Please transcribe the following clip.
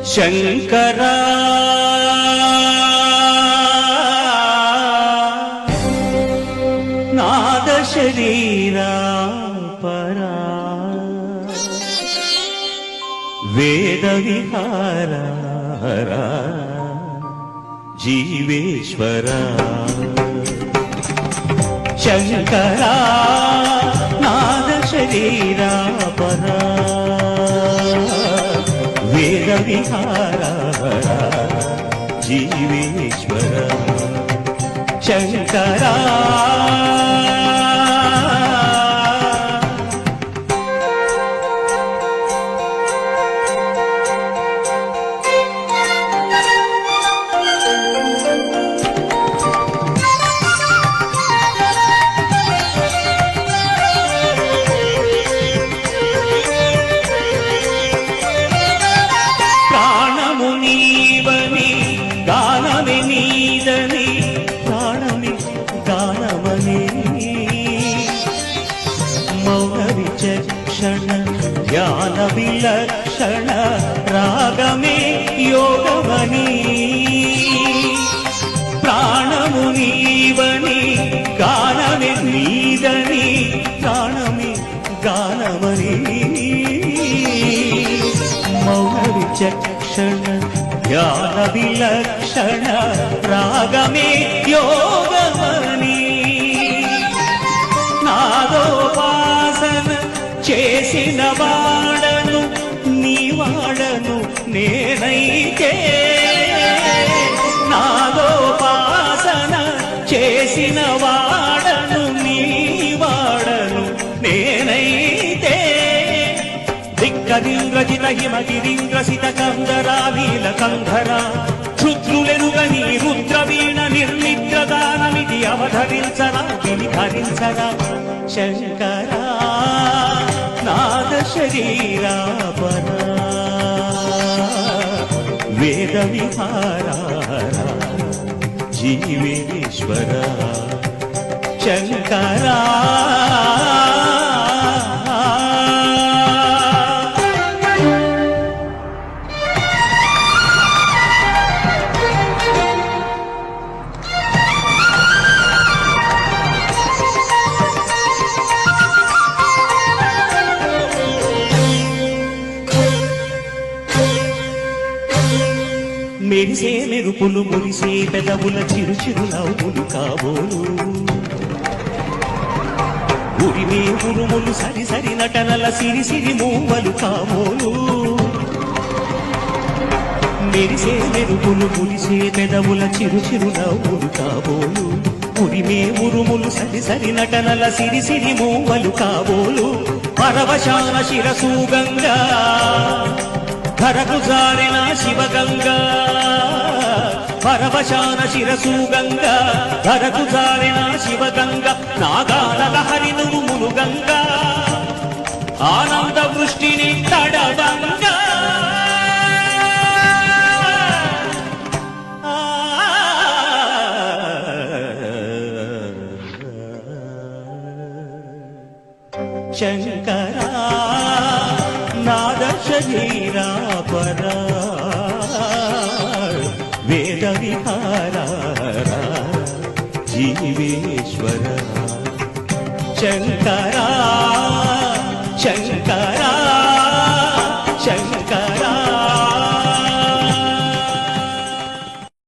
శంకరా నాద శరీరా పరా వేద విహారా జీవేశ్వరా శంకరా నాద శరీరా పరా వేద విహారా జీవేశ్వరా శంకరా జ్ఞాన విలక్షణ రాగమే యోగమని ప్రాణము నీవని గానమే నీదని ప్రాణమే గానమని మౌన విచక్షణ జ్ఞాన విలక్షణ రాగమే యోగమని నాదోపాసన చేసిన వాడను నీ వాడను నేనైతే నాదోపాసన చేసిన వాడను నీ వాడను నేనైతే దిక్కదింద్రజిత హిమగిరీంద్రసిత కందరా నీల కంధరా క్షుద్రులెరుగని రుద్రవీణ నిర్మిత్రదానమిది అవధరించరా వినిధరించరా శంకరా నాద శరీరా పరా వేద విహారా జీవేశ్వరా శంకరా మెరిసే మెరుపులు మురిసే పెదవుల చిరు చిరు నవ్వులు కాబోలు ఉరిమే ఉరుములు సరి సరి నటనల సిరి సిరి మూవలు కాబోలు మెరిసే మెరుపులు మురిసే పెదవుల చిరు చిరు నవ్వులు కాబోలు ఉరిమే ఉరుములు సరి సరి నటనల సిరి సిరి మూవలు కాబోలు పరవశాన శిరసు గంగా ధరకు జారిన శివగంగా పరవశాన శిరసు గంగా ధరకు జారిన శివగంగా నాగాల లహరి నురుములు గంగా ఆనంద వృష్టిని తడవంగా శంకరా నాద శరీరా పరా వేద విహారా జీవేశ్వర శంకరా శంకరా